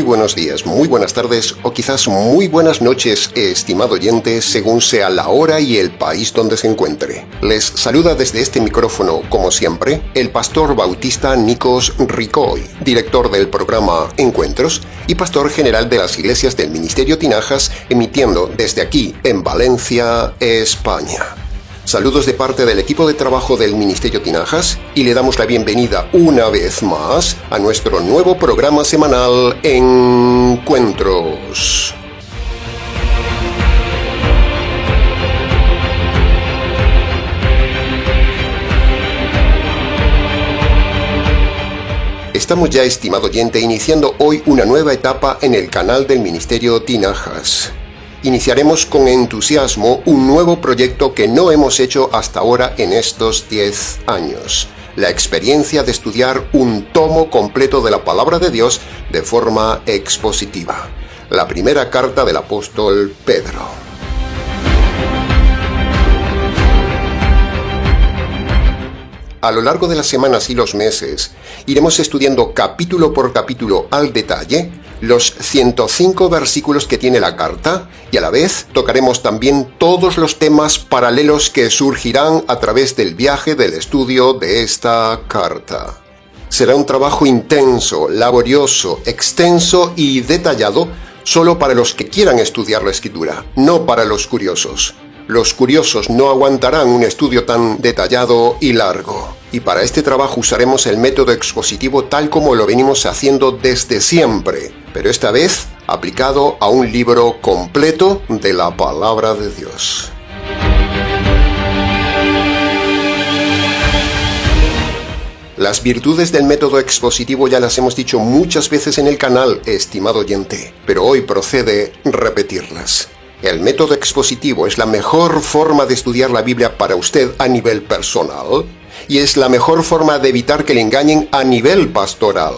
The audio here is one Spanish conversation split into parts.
muy buenos días, muy buenas tardes o quizás muy buenas noches, estimado oyente, según sea la hora y el país donde se encuentre. Les saluda desde este micrófono, como siempre, el pastor bautista Nikos Ricoy, director del programa Encuentros y pastor general de las iglesias del Ministerio Tinajas, emitiendo desde aquí, en Valencia, España. Saludos de parte del equipo de trabajo del Ministerio Tinajas y le damos la bienvenida una vez más a nuestro nuevo programa semanal Encuentros. Estamos ya, estimado oyente, iniciando hoy una nueva etapa en el canal del Ministerio Tinajas. Iniciaremos con entusiasmo un nuevo proyecto que no hemos hecho hasta ahora en estos 10 años. La experiencia de estudiar un tomo completo de la Palabra de Dios de forma expositiva. La primera carta del apóstol Pedro. A lo largo de las semanas y los meses, iremos estudiando capítulo por capítulo al detalle los 105 versículos que tiene la carta y a la vez tocaremos también todos los temas paralelos que surgirán a través del viaje del estudio de esta carta. Será un trabajo intenso, laborioso, extenso y detallado solo para los que quieran estudiar la Escritura, no para los curiosos. Los curiosos no aguantarán un estudio tan detallado y largo. Y para este trabajo usaremos el método expositivo tal como lo venimos haciendo desde siempre, pero esta vez aplicado a un libro completo de la Palabra de Dios. Las virtudes del método expositivo ya las hemos dicho muchas veces en el canal, estimado oyente, pero hoy procede repetirlas. El método expositivo es la mejor forma de estudiar la Biblia para usted a nivel personal y es la mejor forma de evitar que le engañen a nivel pastoral.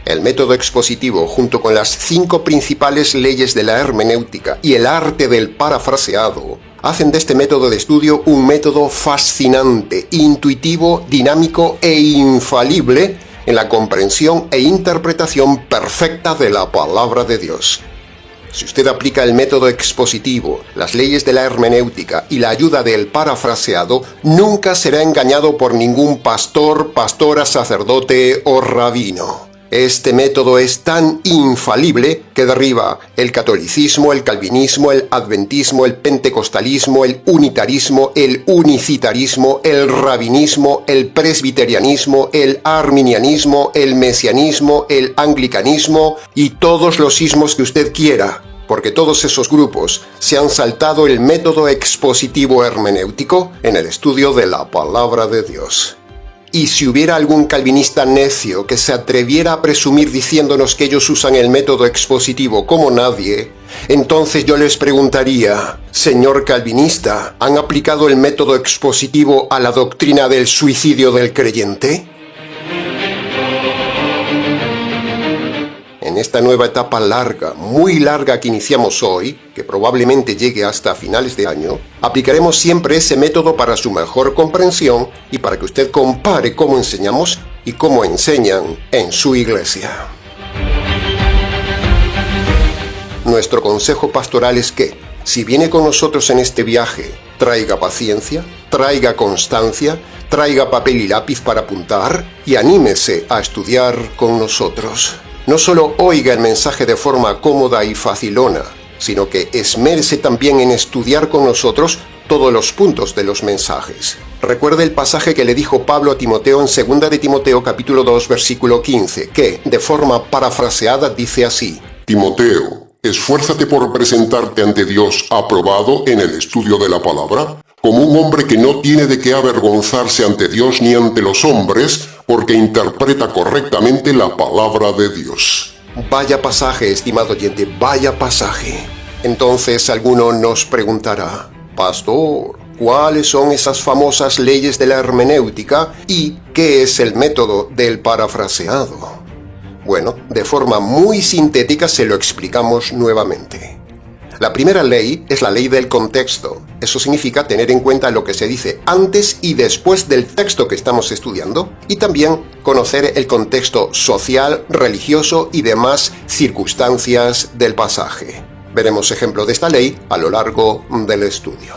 El método expositivo, junto con las 5 principales leyes de la hermenéutica y el arte del parafraseado, hacen de este método de estudio un método fascinante, intuitivo, dinámico e infalible en la comprensión e interpretación perfecta de la Palabra de Dios. Si usted aplica el método expositivo, las leyes de la hermenéutica y la ayuda del parafraseado, nunca será engañado por ningún pastor, pastora, sacerdote o rabino. Este método es tan infalible que derriba el catolicismo, el calvinismo, el adventismo, el pentecostalismo, el unitarismo, el unicitarismo, el rabinismo, el presbiterianismo, el arminianismo, el mesianismo, el anglicanismo y todos los ismos que usted quiera, porque todos esos grupos se han saltado el método expositivo hermenéutico en el estudio de la Palabra de Dios. Y si hubiera algún calvinista necio que se atreviera a presumir diciéndonos que ellos usan el método expositivo como nadie, entonces yo les preguntaría, señor calvinista, ¿han aplicado el método expositivo a la doctrina del suicidio del creyente? En esta nueva etapa larga, muy larga que iniciamos hoy, que probablemente llegue hasta finales de año, aplicaremos siempre ese método para su mejor comprensión y para que usted compare cómo enseñamos y cómo enseñan en su iglesia. Nuestro consejo pastoral es que, si viene con nosotros en este viaje, traiga paciencia, traiga constancia, traiga papel y lápiz para apuntar y anímese a estudiar con nosotros. No solo oiga el mensaje de forma cómoda y facilona, sino que esmérese también en estudiar con nosotros todos los puntos de los mensajes. Recuerde el pasaje que le dijo Pablo a Timoteo en 2 de Timoteo capítulo 2 versículo 15, que, de forma parafraseada, dice así: Timoteo, esfuérzate por presentarte ante Dios aprobado en el estudio de la palabra, como un hombre que no tiene de qué avergonzarse ante Dios ni ante los hombres, porque interpreta correctamente la palabra de Dios. Vaya pasaje, estimado oyente, vaya pasaje. Entonces alguno nos preguntará, pastor, ¿cuáles son esas famosas leyes de la hermenéutica y qué es el método del parafraseado? Bueno, de forma muy sintética se lo explicamos nuevamente. La primera ley es la ley del contexto. Eso significa tener en cuenta lo que se dice antes y después del texto que estamos estudiando, y también conocer el contexto social, religioso y demás circunstancias del pasaje. Veremos ejemplos de esta ley a lo largo del estudio.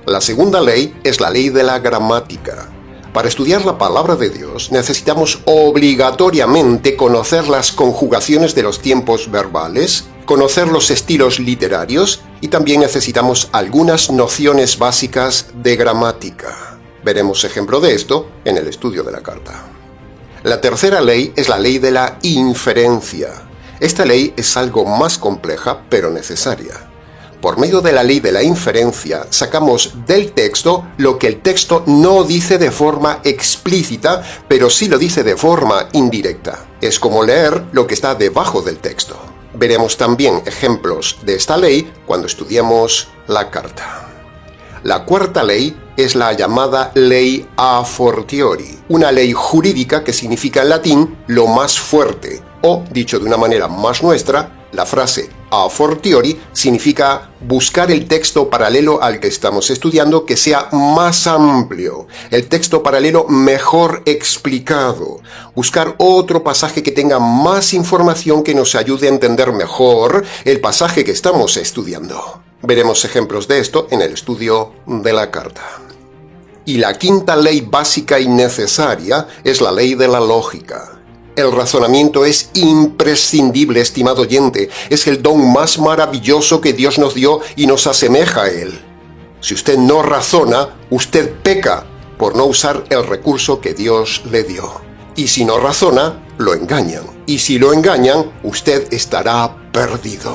La segunda ley es la ley de la gramática. Para estudiar la palabra de Dios necesitamos obligatoriamente conocer las conjugaciones de los tiempos verbales, conocer los estilos literarios y también necesitamos algunas nociones básicas de gramática. Veremos ejemplo de esto en el estudio de la carta. La tercera ley es la ley de la inferencia. Esta ley es algo más compleja pero necesaria. Por medio de la ley de la inferencia, sacamos del texto lo que el texto no dice de forma explícita, pero sí lo dice de forma indirecta. Es como leer lo que está debajo del texto. Veremos también ejemplos de esta ley cuando estudiemos la carta. La cuarta ley es la llamada ley a fortiori, una ley jurídica que significa en latín lo más fuerte, o, dicho de una manera más nuestra, la frase a fortiori significa buscar el texto paralelo al que estamos estudiando que sea más amplio, el texto paralelo mejor explicado, buscar otro pasaje que tenga más información que nos ayude a entender mejor el pasaje que estamos estudiando. Veremos ejemplos de esto en el estudio de la carta. Y la quinta ley básica y necesaria es la ley de la lógica. El razonamiento es imprescindible, estimado oyente. Es el don más maravilloso que Dios nos dio y nos asemeja a Él. Si usted no razona, usted peca por no usar el recurso que Dios le dio. Y si no razona, lo engañan. Y si lo engañan, usted estará perdido.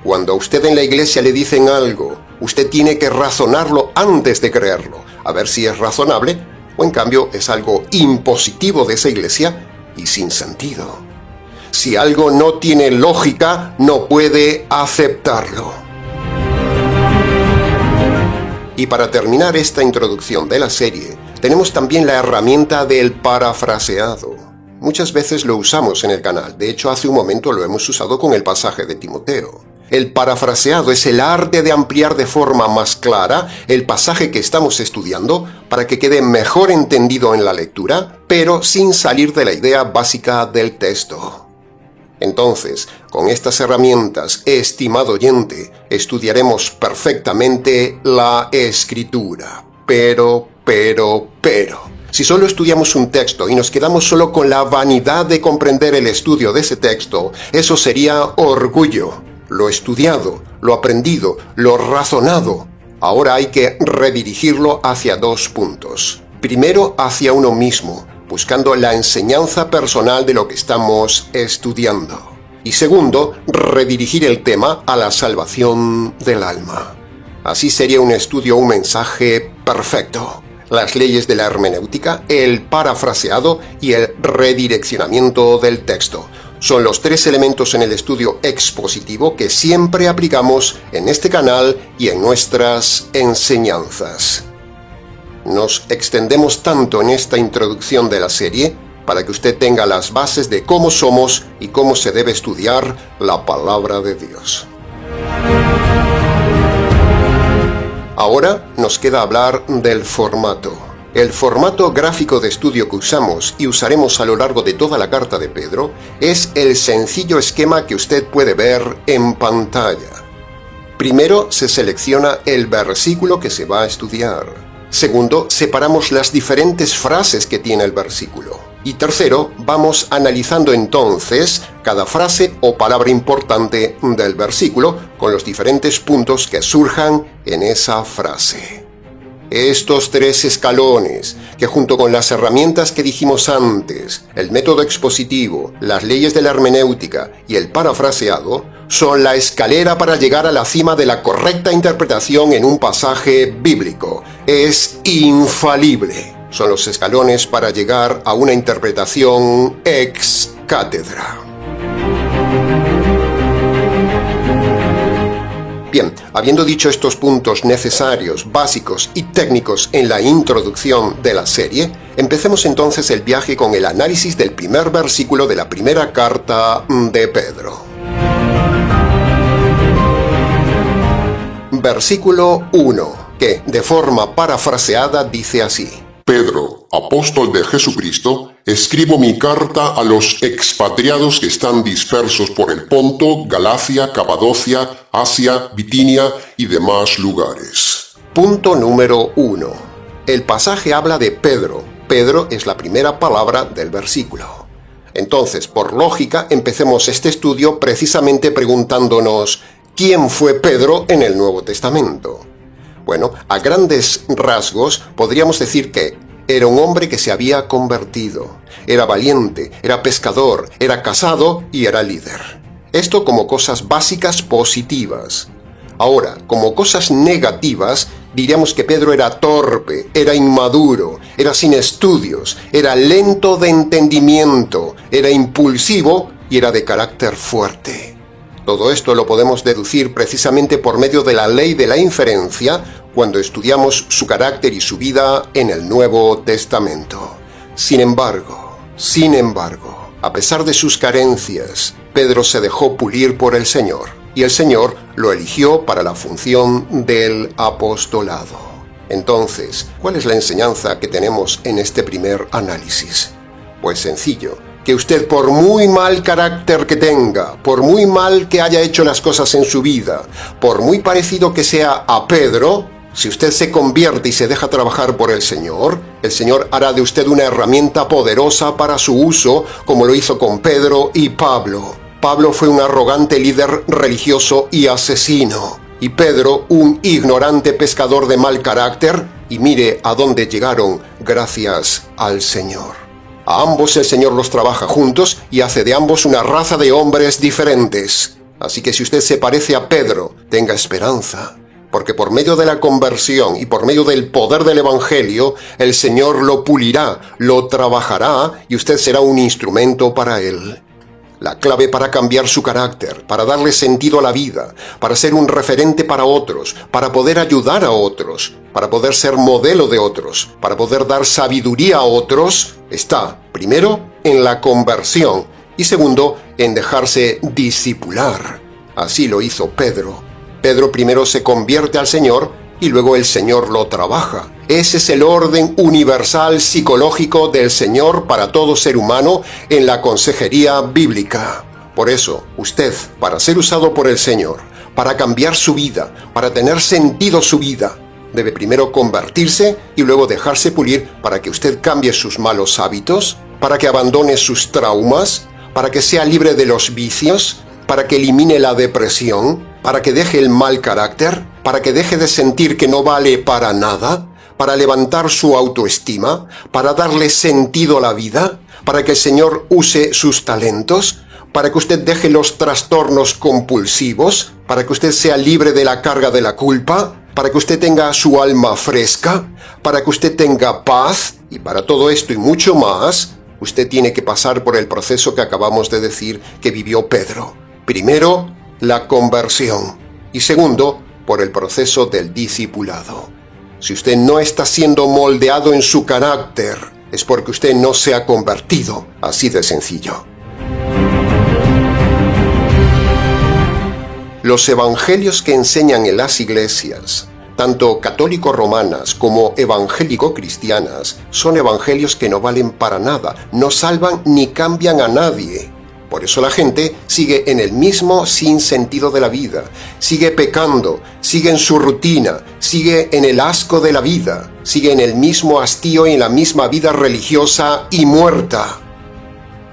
Cuando a usted en la iglesia le dicen algo, usted tiene que razonarlo antes de creerlo, a ver si es razonable, o en cambio es algo impositivo de esa iglesia y sin sentido. Si algo no tiene lógica, no puede aceptarlo. Y para terminar esta introducción de la serie, tenemos también la herramienta del parafraseado. Muchas veces lo usamos en el canal, de hecho hace un momento lo hemos usado con el pasaje de Timoteo. El parafraseado es el arte de ampliar de forma más clara el pasaje que estamos estudiando para que quede mejor entendido en la lectura, pero sin salir de la idea básica del texto. Entonces, con estas herramientas, estimado oyente, estudiaremos perfectamente la Escritura. Pero. Si solo estudiamos un texto y nos quedamos solo con la vanidad de comprender el estudio de ese texto, eso sería orgullo. Lo estudiado, lo aprendido, lo razonado. Ahora hay que redirigirlo hacia dos puntos. Primero, hacia uno mismo, buscando la enseñanza personal de lo que estamos estudiando. Y segundo, redirigir el tema a la salvación del alma. Así sería un estudio, un mensaje perfecto. Las leyes de la hermenéutica, el parafraseado y el redireccionamiento del texto. Son los tres elementos en el estudio expositivo que siempre aplicamos en este canal y en nuestras enseñanzas. Nos extendemos tanto en esta introducción de la serie para que usted tenga las bases de cómo somos y cómo se debe estudiar la palabra de Dios. Ahora nos queda hablar del formato. El formato gráfico de estudio que usamos y usaremos a lo largo de toda la carta de Pedro es el sencillo esquema que usted puede ver en pantalla. Primero se selecciona el versículo que se va a estudiar. Segundo, separamos las diferentes frases que tiene el versículo. Y tercero, vamos analizando entonces cada frase o palabra importante del versículo con los diferentes puntos que surjan en esa frase. Estos tres escalones, que junto con las herramientas que dijimos antes, el método expositivo, las leyes de la hermenéutica y el parafraseado, son la escalera para llegar a la cima de la correcta interpretación en un pasaje bíblico. Es infalible. Son los escalones para llegar a una interpretación ex cátedra. Bien, habiendo dicho estos puntos necesarios, básicos y técnicos en la introducción de la serie, empecemos entonces el viaje con el análisis del primer versículo de la primera carta de Pedro. versículo 1, que de forma parafraseada dice así: Pedro, apóstol de Jesucristo, escribo mi carta a los expatriados que están dispersos por el Ponto, Galacia, Capadocia, Asia, Bitinia y demás lugares. Punto número 1. El pasaje habla de Pedro. Pedro es la primera palabra del versículo. Entonces, por lógica, empecemos este estudio precisamente preguntándonos: ¿quién fue Pedro en el Nuevo Testamento? Bueno, a grandes rasgos podríamos decir que era un hombre que se había convertido, era valiente, era pescador, era casado y era líder. Esto como cosas básicas positivas. Ahora, como cosas negativas, diríamos que Pedro era torpe, era inmaduro, era sin estudios, era lento de entendimiento, era impulsivo y era de carácter fuerte. Todo esto lo podemos deducir precisamente por medio de la ley de la inferencia cuando estudiamos su carácter y su vida en el Nuevo Testamento. Sin embargo, a pesar de sus carencias, Pedro se dejó pulir por el Señor y el Señor lo eligió para la función del apostolado. Entonces, ¿cuál es la enseñanza que tenemos en este primer análisis? Pues sencillo, que usted, por muy mal carácter que tenga, por muy mal que haya hecho las cosas en su vida, por muy parecido que sea a Pedro, si usted se convierte y se deja trabajar por el Señor hará de usted una herramienta poderosa para su uso, como lo hizo con Pedro y Pablo. Pablo fue un arrogante líder religioso y asesino, y Pedro un ignorante pescador de mal carácter, y mire a dónde llegaron gracias al Señor. A ambos el Señor los trabaja juntos y hace de ambos una raza de hombres diferentes. Así que si usted se parece a Pedro, tenga esperanza, porque por medio de la conversión y por medio del poder del Evangelio, el Señor lo pulirá, lo trabajará y usted será un instrumento para Él. La clave para cambiar su carácter, para darle sentido a la vida, para ser un referente para otros, para poder ayudar a otros, para poder ser modelo de otros, para poder dar sabiduría a otros, está, primero, en la conversión y segundo, en dejarse discipular. Así lo hizo Pedro. Pedro primero se convierte al Señor y luego el Señor lo trabaja. Ese es el orden universal psicológico del Señor para todo ser humano en la consejería bíblica. Por eso, usted, para ser usado por el Señor, para cambiar su vida, para tener sentido su vida, debe primero convertirse y luego dejarse pulir para que usted cambie sus malos hábitos, para que abandone sus traumas, para que sea libre de los vicios, para que elimine la depresión, para que deje el mal carácter, para que deje de sentir que no vale para nada, para levantar su autoestima, para darle sentido a la vida, para que el Señor use sus talentos, para que usted deje los trastornos compulsivos, para que usted sea libre de la carga de la culpa, para que usted tenga su alma fresca, para que usted tenga paz, y para todo esto y mucho más, usted tiene que pasar por el proceso que acabamos de decir que vivió Pedro. Primero, la conversión, y segundo, por el proceso del discipulado. Si usted no está siendo moldeado en su carácter, es porque usted no se ha convertido, así de sencillo. Los evangelios que enseñan en las iglesias, tanto católico-romanas como evangélico-cristianas, son evangelios que no valen para nada, no salvan ni cambian a nadie. Por eso la gente sigue en el mismo sinsentido de la vida, sigue pecando, sigue en su rutina, sigue en el asco de la vida, sigue en el mismo hastío y en la misma vida religiosa y muerta.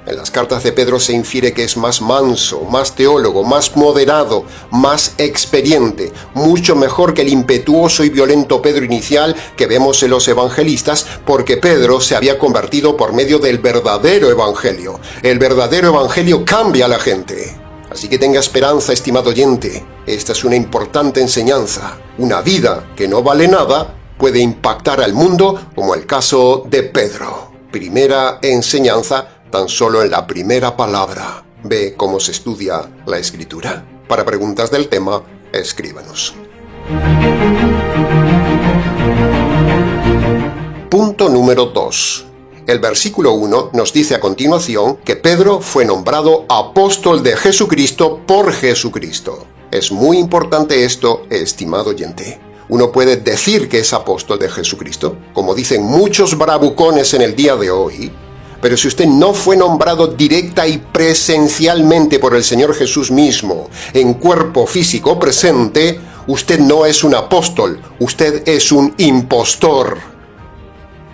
En las cartas de Pedro se infiere que es más manso, más teólogo, más moderado, más experiente, mucho mejor que el impetuoso y violento Pedro inicial que vemos en los evangelistas, porque Pedro se había convertido por medio del verdadero evangelio. El verdadero evangelio cambia a la gente. Así que tenga esperanza, estimado oyente. Esta es una importante enseñanza. Una vida que no vale nada puede impactar al mundo, como el caso de Pedro. Primera enseñanza, tan solo en la primera palabra. Ve cómo se estudia la Escritura. Para preguntas del tema, escríbanos. Punto número 2. El versículo 1 nos dice a continuación que Pedro fue nombrado apóstol de Jesucristo por Jesucristo. Es muy importante esto, estimado oyente. Uno puede decir que es apóstol de Jesucristo, como dicen muchos bravucones en el día de hoy, pero si usted no fue nombrado directa y presencialmente por el Señor Jesús mismo, en cuerpo físico presente, usted no es un apóstol, usted es un impostor.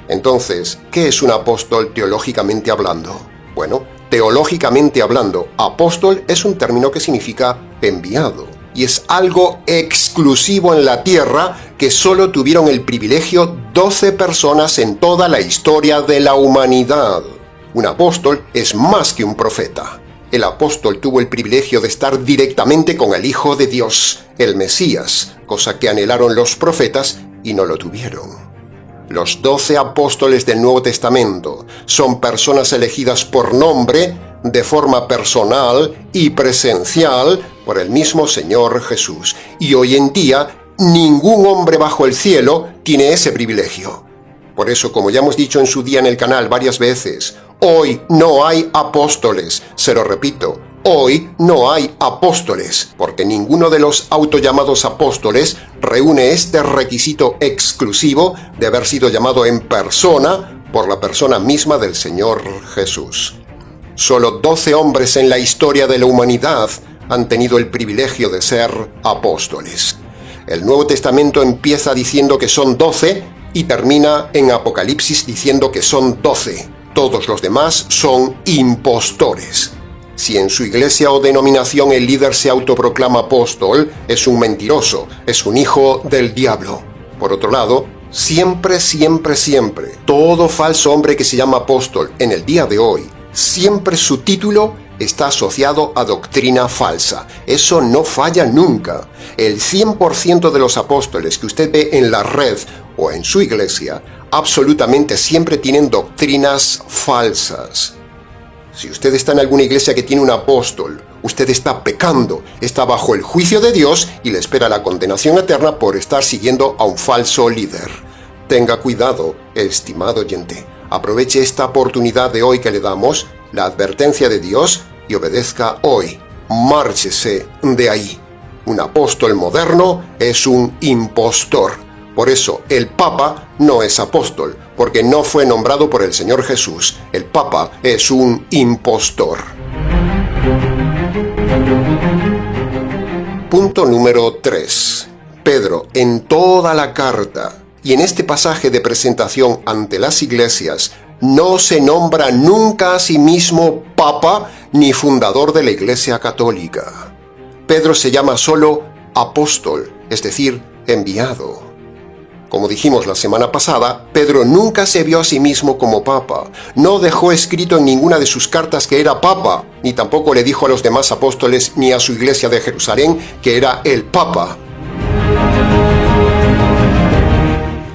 Entonces, ¿qué es un apóstol teológicamente hablando? Bueno, teológicamente hablando, apóstol es un término que significa enviado. Y es algo exclusivo en la tierra que solo tuvieron el privilegio 12 personas en toda la historia de la humanidad. Un apóstol es más que un profeta. El apóstol tuvo el privilegio de estar directamente con el Hijo de Dios, el Mesías, cosa que anhelaron los profetas y no lo tuvieron. Los 12 apóstoles del Nuevo Testamento son personas elegidas por nombre, de forma personal y presencial por el mismo Señor Jesús. Y hoy en día, ningún hombre bajo el cielo tiene ese privilegio. Por eso, como ya hemos dicho en su día en el canal varias veces, hoy no hay apóstoles. Se lo repito, hoy no hay apóstoles, porque ninguno de los autollamados apóstoles reúne este requisito exclusivo de haber sido llamado en persona por la persona misma del Señor Jesús. Solo 12 hombres en la historia de la humanidad han tenido el privilegio de ser apóstoles. El Nuevo Testamento empieza diciendo que son 12 y termina en Apocalipsis diciendo que son 12. Todos los demás son impostores. Si en su iglesia o denominación el líder se autoproclama apóstol, es un mentiroso, es un hijo del diablo. Por otro lado, siempre, todo falso hombre que se llama apóstol en el día de hoy, siempre su título está asociado a doctrina falsa. Eso no falla nunca. El 100% de los apóstoles que usted ve en la red o en su iglesia, absolutamente siempre tienen doctrinas falsas. Si usted está en alguna iglesia que tiene un apóstol, usted está pecando, está bajo el juicio de Dios y le espera la condenación eterna por estar siguiendo a un falso líder. Tenga cuidado, estimado oyente. Aproveche esta oportunidad de hoy que le damos, la advertencia de Dios, y obedezca hoy. Márchese de ahí. Un apóstol moderno es un impostor. Por eso, el Papa no es apóstol, porque no fue nombrado por el Señor Jesús. El Papa es un impostor. Punto número 3. Pedro, en toda la carta y en este pasaje de presentación ante las iglesias, no se nombra nunca a sí mismo Papa ni fundador de la Iglesia Católica. Pedro se llama solo apóstol, es decir, enviado. Como dijimos la semana pasada, Pedro nunca se vio a sí mismo como papa. No dejó escrito en ninguna de sus cartas que era papa, ni tampoco le dijo a los demás apóstoles ni a su iglesia de Jerusalén que era el papa.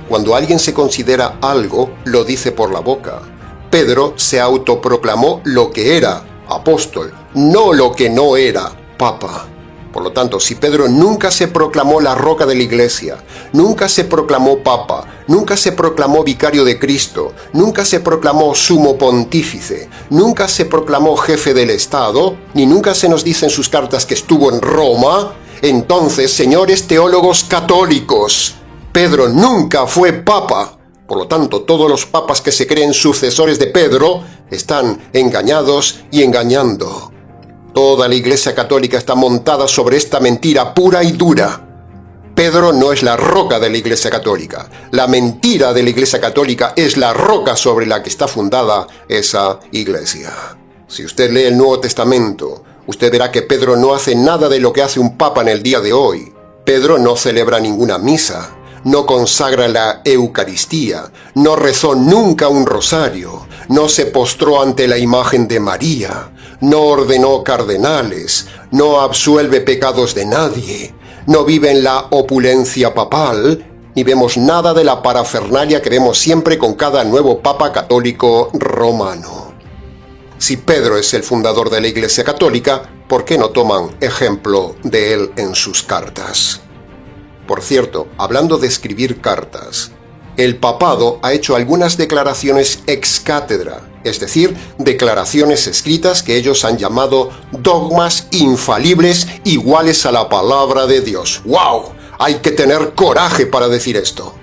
Cuando alguien se considera algo, lo dice por la boca. Pedro se autoproclamó lo que era, apóstol, no lo que no era, papa. Por lo tanto, si Pedro nunca se proclamó la roca de la iglesia, nunca se proclamó papa, nunca se proclamó vicario de Cristo, nunca se proclamó sumo pontífice, nunca se proclamó jefe del Estado, ni nunca se nos dice en sus cartas que estuvo en Roma, entonces, señores teólogos católicos, Pedro nunca fue papa. Por lo tanto, todos los papas que se creen sucesores de Pedro están engañados y engañando. Toda la Iglesia Católica está montada sobre esta mentira pura y dura. Pedro no es la roca de la Iglesia Católica. La mentira de la Iglesia Católica es la roca sobre la que está fundada esa Iglesia. Si usted lee el Nuevo Testamento, usted verá que Pedro no hace nada de lo que hace un papa en el día de hoy. Pedro no celebra ninguna misa, no consagra la Eucaristía, no rezó nunca un rosario, no se postró ante la imagen de María, no ordenó cardenales, no absuelve pecados de nadie, no vive en la opulencia papal, ni vemos nada de la parafernalia que vemos siempre con cada nuevo papa católico romano. Si Pedro es el fundador de la Iglesia Católica, ¿por qué no toman ejemplo de él en sus cartas? Por cierto, hablando de escribir cartas, el papado ha hecho algunas declaraciones ex cátedra, es decir, declaraciones escritas que ellos han llamado dogmas infalibles iguales a la palabra de Dios. ¡Wow! Hay que tener coraje para decir esto.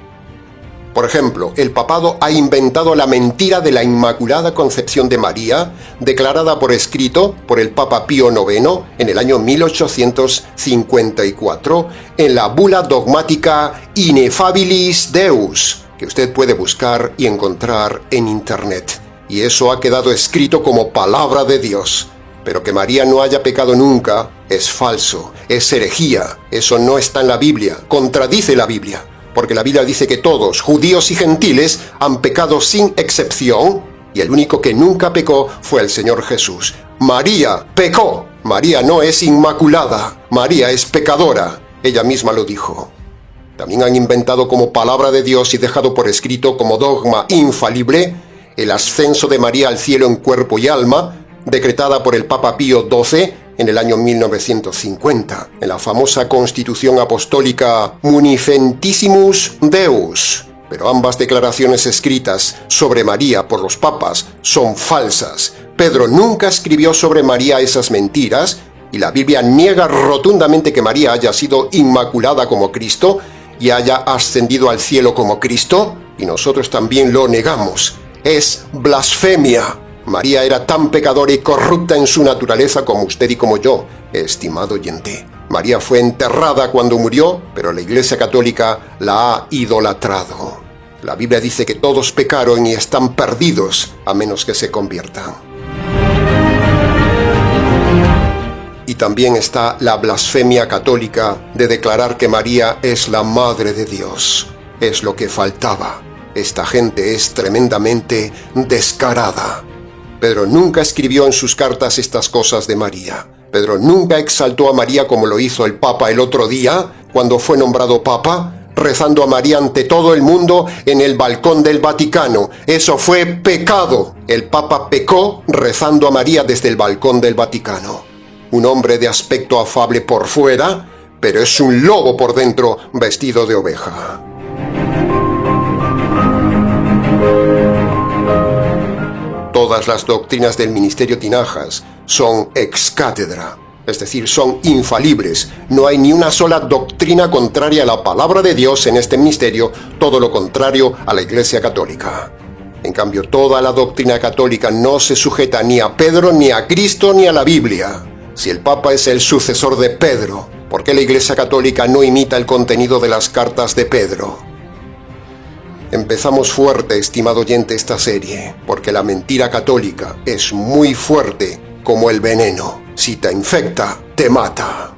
Por ejemplo, el papado ha inventado la mentira de la Inmaculada Concepción de María, declarada por escrito por el Papa Pío IX en el año 1854, en la bula dogmática Ineffabilis Deus, que usted puede buscar y encontrar en Internet. Y eso ha quedado escrito como palabra de Dios. Pero que María no haya pecado nunca es falso, es herejía. Eso no está en la Biblia, contradice la Biblia. Porque la Biblia dice que todos, judíos y gentiles, han pecado sin excepción, y el único que nunca pecó fue el Señor Jesús. María pecó. María no es inmaculada. María es pecadora. Ella misma lo dijo. También han inventado como palabra de Dios y dejado por escrito como dogma infalible el ascenso de María al cielo en cuerpo y alma, decretada por el Papa Pío XII en el año 1950, en la famosa Constitución Apostólica Munificentissimus Deus. Pero ambas declaraciones escritas sobre María por los papas son falsas. Pedro nunca escribió sobre María esas mentiras, y la Biblia niega rotundamente que María haya sido inmaculada como Cristo y haya ascendido al cielo como Cristo, y nosotros también lo negamos. Es blasfemia. María era tan pecadora y corrupta en su naturaleza como usted y como yo, estimado oyente. María fue enterrada cuando murió, pero la Iglesia Católica la ha idolatrado. La Biblia dice que todos pecaron y están perdidos a menos que se conviertan. Y también está la blasfemia católica de declarar que María es la Madre de Dios. Es lo que faltaba. Esta gente es tremendamente descarada. Pedro nunca escribió en sus cartas estas cosas de María. Pedro nunca exaltó a María como lo hizo el Papa el otro día, cuando fue nombrado Papa, rezando a María ante todo el mundo en el balcón del Vaticano. Eso fue pecado. El Papa pecó rezando a María desde el balcón del Vaticano. Un hombre de aspecto afable por fuera, pero es un lobo por dentro vestido de oveja. Todas las doctrinas del ministerio Tinajas son ex cátedra, es decir, son infalibles. No hay ni una sola doctrina contraria a la palabra de Dios en este ministerio, todo lo contrario a la Iglesia Católica. En cambio, toda la doctrina católica no se sujeta ni a Pedro, ni a Cristo, ni a la Biblia. Si el Papa es el sucesor de Pedro, ¿por qué la Iglesia Católica no imita el contenido de las cartas de Pedro? Empezamos fuerte, estimado oyente, esta serie, porque la mentira católica es muy fuerte como el veneno. Si te infecta, te mata.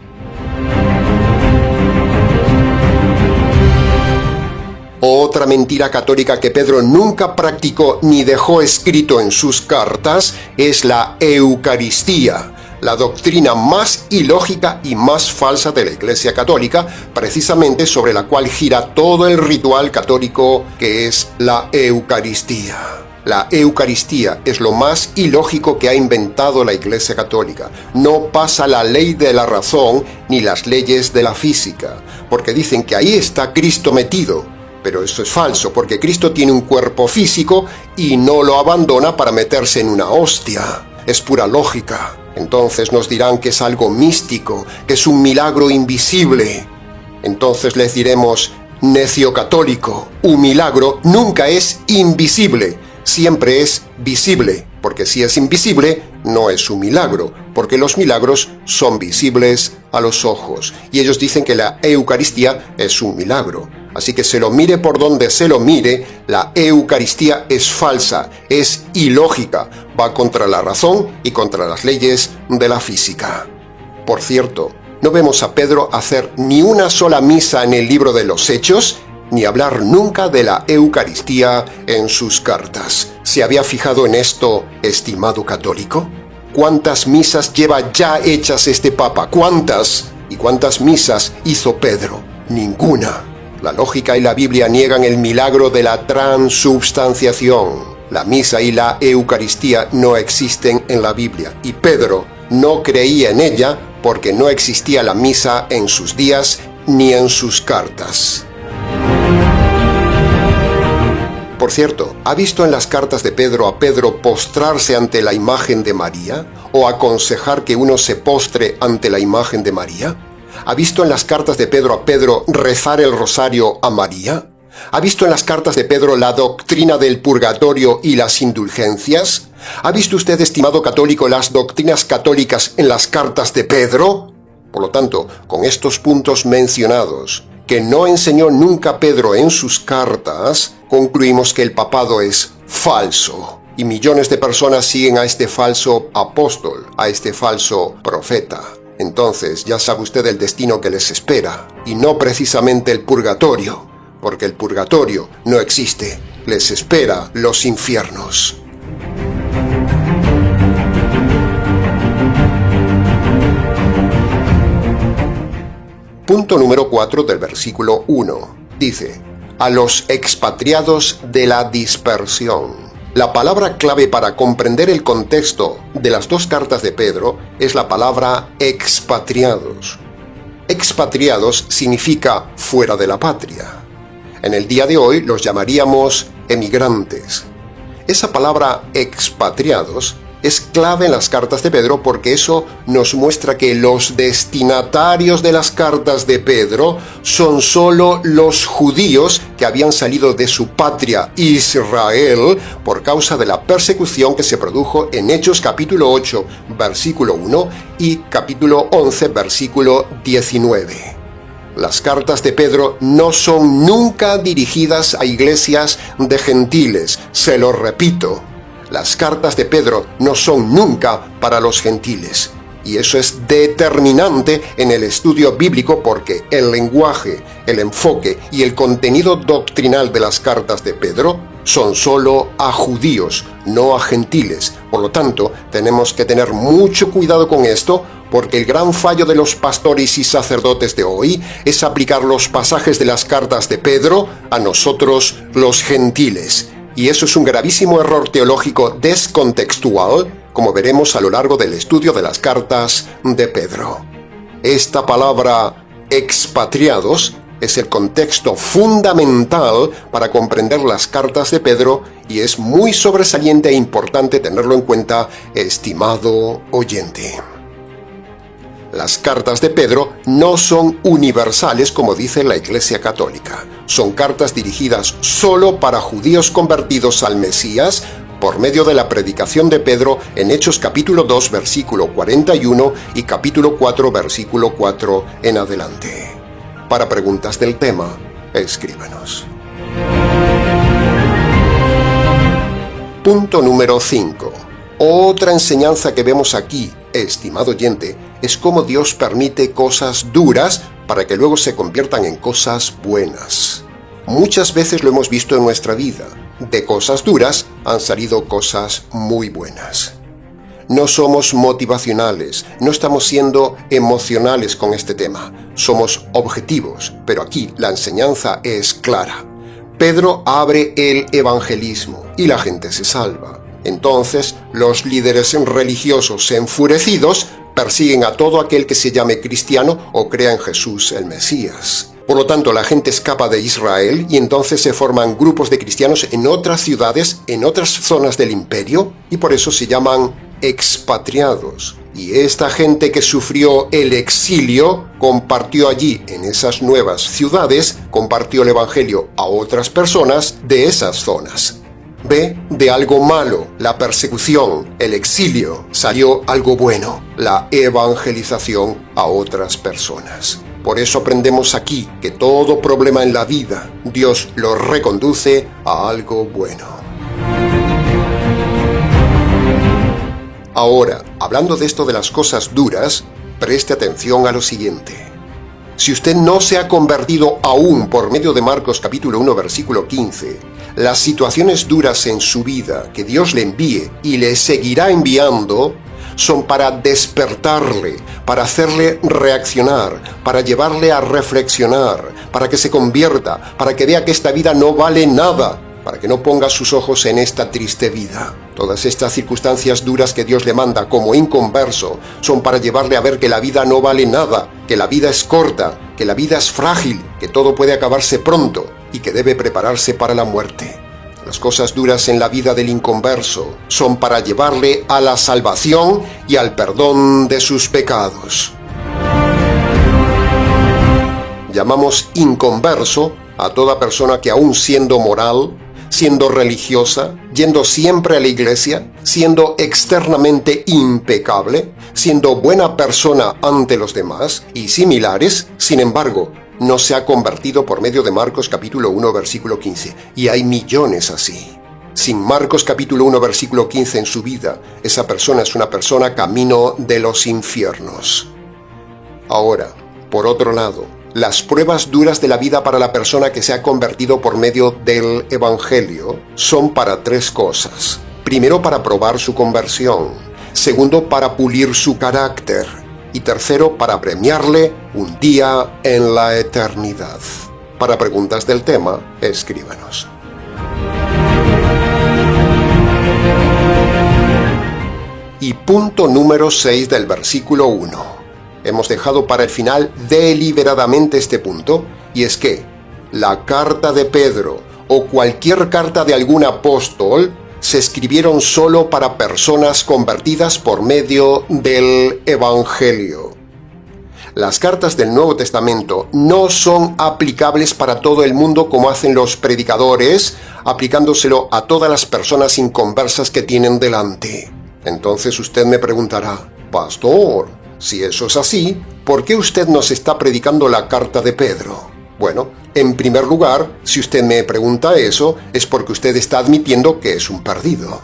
Otra mentira católica que Pedro nunca practicó ni dejó escrito en sus cartas es la Eucaristía, la doctrina más ilógica y más falsa de la Iglesia Católica, precisamente sobre la cual gira todo el ritual católico, que es la Eucaristía. La Eucaristía es lo más ilógico que ha inventado la Iglesia Católica. No pasa la ley de la razón ni las leyes de la física, porque dicen que ahí está Cristo metido. Pero eso es falso, porque Cristo tiene un cuerpo físico y no lo abandona para meterse en una hostia. Es pura lógica. Entonces nos dirán que es algo místico, que es un milagro invisible. Entonces les diremos, necio católico, un milagro nunca es invisible, siempre es visible, porque si es invisible, no es un milagro, porque los milagros son visibles a los ojos. Y ellos dicen que la Eucaristía es un milagro. Así que se lo mire por donde se lo mire, la Eucaristía es falsa, es ilógica, va contra la razón y contra las leyes de la física. Por cierto, no vemos a Pedro hacer ni una sola misa en el libro de los Hechos, ni hablar nunca de la Eucaristía en sus cartas. ¿Se había fijado en esto, estimado católico? ¿Cuántas misas lleva ya hechas este Papa? ¿Cuántas? ¿Y cuántas misas hizo Pedro? Ninguna. La lógica y la Biblia niegan el milagro de la transubstanciación. La misa y la Eucaristía no existen en la Biblia, y Pedro no creía en ella porque no existía la misa en sus días ni en sus cartas. Por cierto, ¿ha visto en las cartas de Pedro a Pedro postrarse ante la imagen de María? ¿O aconsejar que uno se postre ante la imagen de María? ¿Ha visto en las cartas de Pedro a Pedro rezar el rosario a María? ¿Ha visto en las cartas de Pedro la doctrina del purgatorio y las indulgencias? ¿Ha visto usted, estimado católico, las doctrinas católicas en las cartas de Pedro? Por lo tanto, con estos puntos mencionados, que no enseñó nunca Pedro en sus cartas, concluimos que el papado es falso. Y millones de personas siguen a este falso apóstol, a este falso profeta. Entonces ya sabe usted el destino que les espera, y no precisamente el purgatorio, porque el purgatorio no existe. Les espera los infiernos. Punto número 4 del versículo 1. Dice: a los expatriados de la dispersión. La palabra clave para comprender el contexto de las dos cartas de Pedro es la palabra expatriados. Expatriados significa fuera de la patria. En el día de hoy los llamaríamos emigrantes. Esa palabra expatriados es clave en las cartas de Pedro porque eso nos muestra que los destinatarios de las cartas de Pedro son solo los judíos que habían salido de su patria Israel por causa de la persecución que se produjo en Hechos capítulo 8, versículo 1 y capítulo 11, versículo 19. Las cartas de Pedro no son nunca dirigidas a iglesias de gentiles, se lo repito. Las cartas de Pedro no son nunca para los gentiles. Y eso es determinante en el estudio bíblico porque el lenguaje, el enfoque y el contenido doctrinal de las cartas de Pedro son solo a judíos, no a gentiles. Por lo tanto, tenemos que tener mucho cuidado con esto porque el gran fallo de los pastores y sacerdotes de hoy es aplicar los pasajes de las cartas de Pedro a nosotros los gentiles. Y eso es un gravísimo error teológico descontextual, como veremos a lo largo del estudio de las cartas de Pedro. Esta palabra expatriados es el contexto fundamental para comprender las cartas de Pedro y es muy sobresaliente e importante tenerlo en cuenta, estimado oyente. Las cartas de Pedro no son universales como dice la Iglesia Católica. Son cartas dirigidas solo para judíos convertidos al Mesías por medio de la predicación de Pedro en Hechos capítulo 2, versículo 41 y capítulo 4, versículo 4 en adelante. Para preguntas del tema, escríbanos. Punto número 5. Otra enseñanza que vemos aquí, estimado oyente, es cómo Dios permite cosas duras para que luego se conviertan en cosas buenas. Muchas veces lo hemos visto en nuestra vida. De cosas duras han salido cosas muy buenas. No somos motivacionales, no estamos siendo emocionales con este tema. Somos objetivos, pero aquí la enseñanza es clara. Pedro abre el evangelismo y la gente se salva. Entonces, los líderes religiosos enfurecidos persiguen a todo aquel que se llame cristiano o crea en Jesús el Mesías. Por lo tanto, la gente escapa de Israel y entonces se forman grupos de cristianos en otras ciudades, en otras zonas del imperio, y por eso se llaman expatriados. Y esta gente que sufrió el exilio compartió allí, en esas nuevas ciudades, compartió el evangelio a otras personas de esas zonas. Ve de algo malo, la persecución, el exilio, salió algo bueno, la evangelización a otras personas. Por eso aprendemos aquí que todo problema en la vida, Dios lo reconduce a algo bueno. Ahora, hablando de esto de las cosas duras, preste atención a lo siguiente. Si usted no se ha convertido aún por medio de Marcos capítulo 1 versículo 15, las situaciones duras en su vida que Dios le envíe y le seguirá enviando son para despertarle, para hacerle reaccionar, para llevarle a reflexionar, para que se convierta, para que vea que esta vida no vale nada, para que no ponga sus ojos en esta triste vida. Todas estas circunstancias duras que Dios le manda como inconverso son para llevarle a ver que la vida no vale nada, que la vida es corta, que la vida es frágil, que todo puede acabarse pronto y que debe prepararse para la muerte. Las cosas duras en la vida del inconverso son para llevarle a la salvación y al perdón de sus pecados. Llamamos inconverso a toda persona que, aun siendo moral, siendo religiosa, yendo siempre a la iglesia, siendo externamente impecable, siendo buena persona ante los demás y similares, sin embargo, no se ha convertido por medio de Marcos capítulo 1 versículo 15. Y hay millones así. Sin Marcos capítulo 1 versículo 15 en su vida, esa persona es una persona camino de los infiernos. Ahora, por otro lado, las pruebas duras de la vida para la persona que se ha convertido por medio del Evangelio son para tres cosas. Primero, para probar su conversión. Segundo, para pulir su carácter. Y tercero, para premiarle un día en la eternidad. Para preguntas del tema, escríbanos. Y punto número 6 del versículo 1. Hemos dejado para el final deliberadamente este punto, y es que la carta de Pedro o cualquier carta de algún apóstol se escribieron solo para personas convertidas por medio del Evangelio. Las cartas del Nuevo Testamento no son aplicables para todo el mundo como hacen los predicadores, aplicándoselo a todas las personas inconversas que tienen delante. Entonces usted me preguntará, pastor, si eso es así, ¿por qué usted nos está predicando la carta de Pedro? Bueno, en primer lugar, si usted me pregunta eso, es porque usted está admitiendo que es un perdido.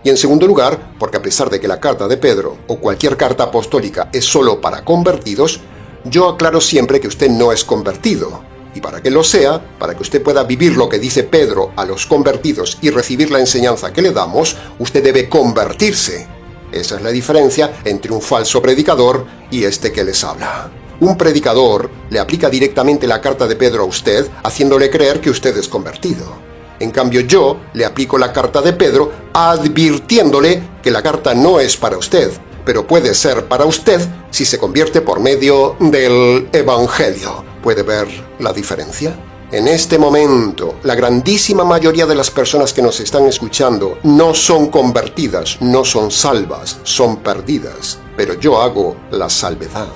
Y en segundo lugar, porque a pesar de que la carta de Pedro o cualquier carta apostólica es solo para convertidos, yo aclaro siempre que usted no es convertido. Y para que lo sea, para que usted pueda vivir lo que dice Pedro a los convertidos y recibir la enseñanza que le damos, usted debe convertirse. Esa es la diferencia entre un falso predicador y este que les habla. Un predicador le aplica directamente la carta de Pedro a usted, haciéndole creer que usted es convertido. En cambio, yo le aplico la carta de Pedro advirtiéndole que la carta no es para usted, pero puede ser para usted si se convierte por medio del Evangelio. ¿Puede ver la diferencia? En este momento, la grandísima mayoría de las personas que nos están escuchando no son convertidas, no son salvas, son perdidas. Pero yo hago la salvedad.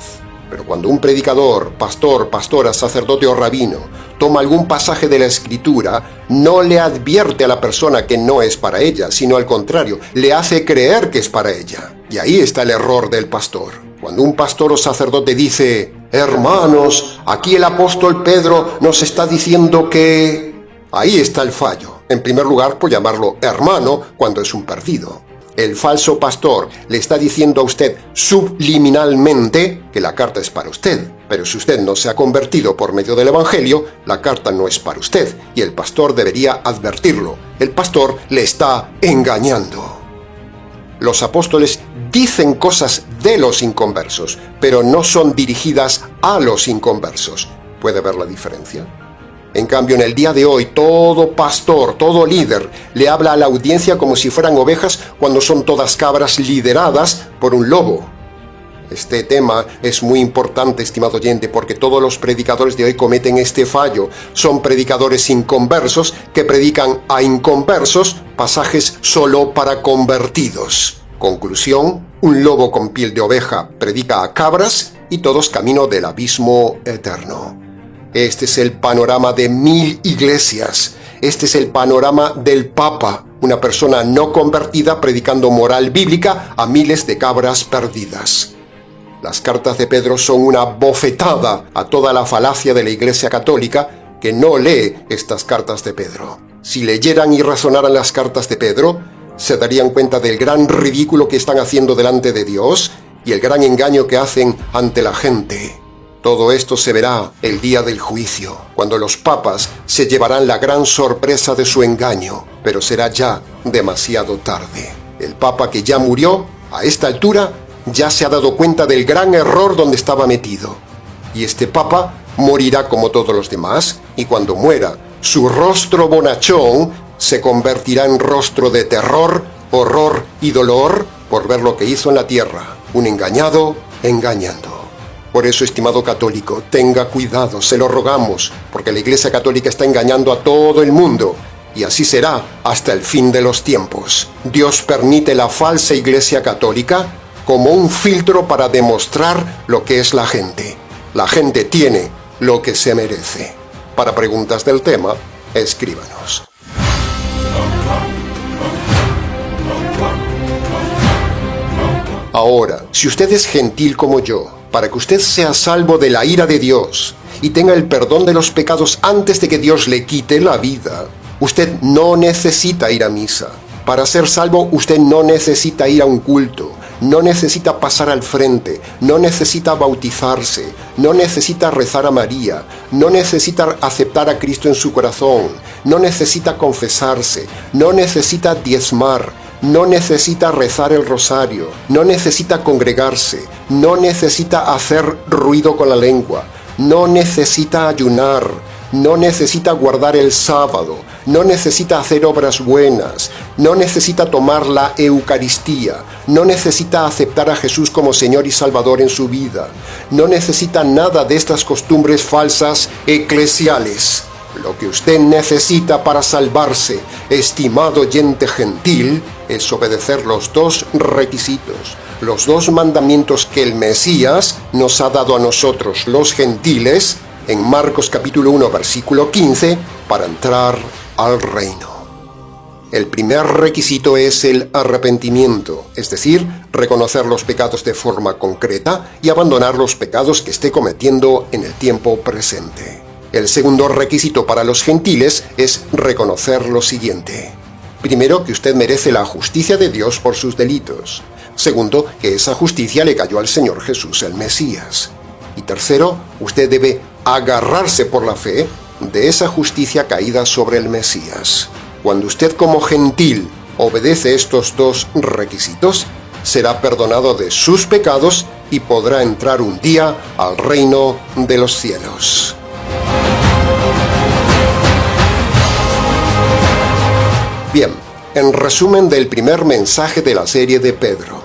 Pero cuando un predicador, pastor, pastora, sacerdote o rabino toma algún pasaje de la Escritura, no le advierte a la persona que no es para ella, sino al contrario, le hace creer que es para ella. Y ahí está el error del pastor. Cuando un pastor o sacerdote dice, hermanos, aquí el apóstol Pedro nos está diciendo que... Ahí está el fallo. En primer lugar, por llamarlo hermano cuando es un perdido. El falso pastor le está diciendo a usted subliminalmente que la carta es para usted. Pero si usted no se ha convertido por medio del Evangelio, la carta no es para usted. Y el pastor debería advertirlo. El pastor le está engañando. Los apóstoles dicen cosas de los inconversos, pero no son dirigidas a los inconversos. ¿Puede ver la diferencia? En cambio, en el día de hoy, todo pastor, todo líder, le habla a la audiencia como si fueran ovejas cuando son todas cabras lideradas por un lobo. Este tema es muy importante, estimado oyente, porque todos los predicadores de hoy cometen este fallo. Son predicadores inconversos que predican a inconversos pasajes solo para convertidos. Conclusión, un lobo con piel de oveja predica a cabras y todos camino del abismo eterno. Este es el panorama de 1000 iglesias. Este es el panorama del Papa, una persona no convertida predicando moral bíblica a miles de cabras perdidas. Las cartas de Pedro son una bofetada a toda la falacia de la Iglesia Católica que no lee estas cartas de Pedro. Si leyeran y razonaran las cartas de Pedro, se darían cuenta del gran ridículo que están haciendo delante de Dios y el gran engaño que hacen ante la gente. Todo esto se verá el día del juicio, cuando los papas se llevarán la gran sorpresa de su engaño, pero será ya demasiado tarde. El papa que ya murió, a esta altura, ya se ha dado cuenta del gran error donde estaba metido. Y este papa morirá como todos los demás, y cuando muera, su rostro bonachón se convertirá en rostro de terror, horror y dolor por ver lo que hizo en la tierra, un engañado engañando. Por eso, estimado católico, tenga cuidado, se lo rogamos, porque la Iglesia Católica está engañando a todo el mundo. Y así será hasta el fin de los tiempos. Dios permite la falsa Iglesia Católica como un filtro para demostrar lo que es la gente. La gente tiene lo que se merece. Para preguntas del tema, escríbanos. Ahora, si usted es gentil como yo, para que usted sea salvo de la ira de Dios y tenga el perdón de los pecados antes de que Dios le quite la vida, usted no necesita ir a misa. Para ser salvo, usted no necesita ir a un culto, no necesita pasar al frente, no necesita bautizarse, no necesita rezar a María, no necesita aceptar a Cristo en su corazón, no necesita confesarse, no necesita diezmar, no necesita rezar el rosario, no necesita congregarse, no necesita hacer ruido con la lengua, no necesita ayunar, no necesita guardar el sábado, no necesita hacer obras buenas, no necesita tomar la Eucaristía, no necesita aceptar a Jesús como Señor y Salvador en su vida, no necesita nada de estas costumbres falsas eclesiales. Lo que usted necesita para salvarse, estimado oyente gentil, es obedecer los dos requisitos, los dos mandamientos que el Mesías nos ha dado a nosotros, los gentiles, en Marcos capítulo 1, versículo 15, para entrar al reino. El primer requisito es el arrepentimiento, es decir, reconocer los pecados de forma concreta y abandonar los pecados que esté cometiendo en el tiempo presente. El segundo requisito para los gentiles es reconocer lo siguiente. Primero, que usted merece la justicia de Dios por sus delitos. Segundo, que esa justicia le cayó al Señor Jesús, el Mesías. Y tercero, usted debe agarrarse por la fe de esa justicia caída sobre el Mesías. Cuando usted como gentil obedece estos dos requisitos, será perdonado de sus pecados y podrá entrar un día al reino de los cielos. Bien, en resumen del primer mensaje de la serie de Pedro.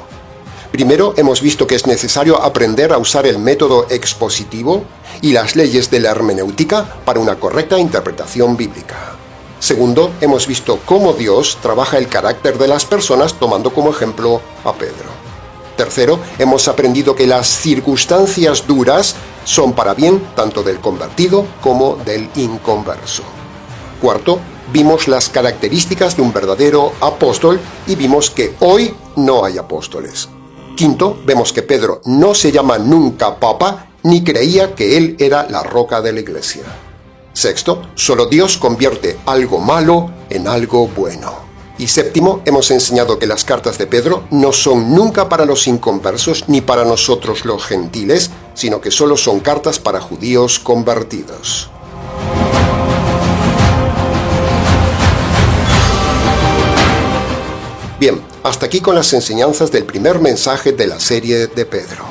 Primero, hemos visto que es necesario aprender a usar el método expositivo y las leyes de la hermenéutica para una correcta interpretación bíblica. Segundo, hemos visto cómo Dios trabaja el carácter de las personas tomando como ejemplo a Pedro. Tercero, hemos aprendido que las circunstancias duras son para bien tanto del convertido como del inconverso. Cuarto, vimos las características de un verdadero apóstol y vimos que hoy no hay apóstoles. Quinto, vemos que Pedro no se llama nunca papa ni creía que él era la roca de la iglesia. Sexto, solo Dios convierte algo malo en algo bueno. Y séptimo, hemos enseñado que las cartas de Pedro no son nunca para los inconversos ni para nosotros los gentiles, sino que solo son cartas para judíos convertidos. Bien, hasta aquí con las enseñanzas del primer mensaje de la serie de Pedro.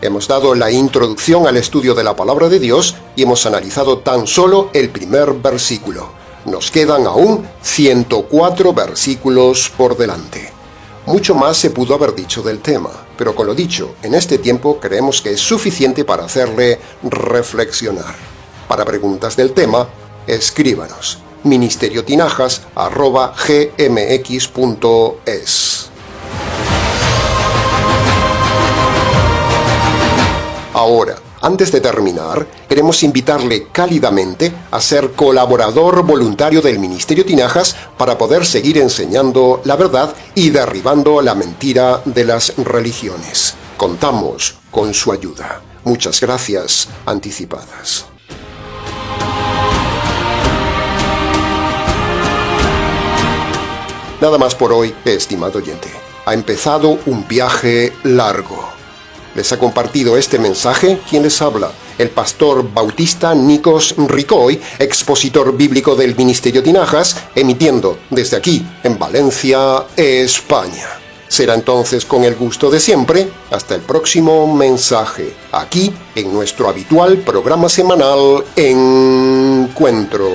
Hemos dado la introducción al estudio de la palabra de Dios y hemos analizado tan solo el primer versículo. Nos quedan aún 104 versículos por delante. Mucho más se pudo haber dicho del tema, pero con lo dicho, en este tiempo creemos que es suficiente para hacerle reflexionar. Para preguntas del tema, escríbanos. ministeriotinajas@gmx.es. Ahora, antes de terminar, queremos invitarle cálidamente a ser colaborador voluntario del Ministerio Tinajas para poder seguir enseñando la verdad y derribando la mentira de las religiones. Contamos con su ayuda. Muchas gracias anticipadas. Nada más por hoy, estimado oyente. Ha empezado un viaje largo. Les ha compartido este mensaje quien les habla, el pastor bautista Nikos Ricoy, expositor bíblico del Ministerio Tinajas, emitiendo desde aquí, en Valencia, España. Será entonces con el gusto de siempre, hasta el próximo mensaje, aquí en nuestro habitual programa semanal Encuentros.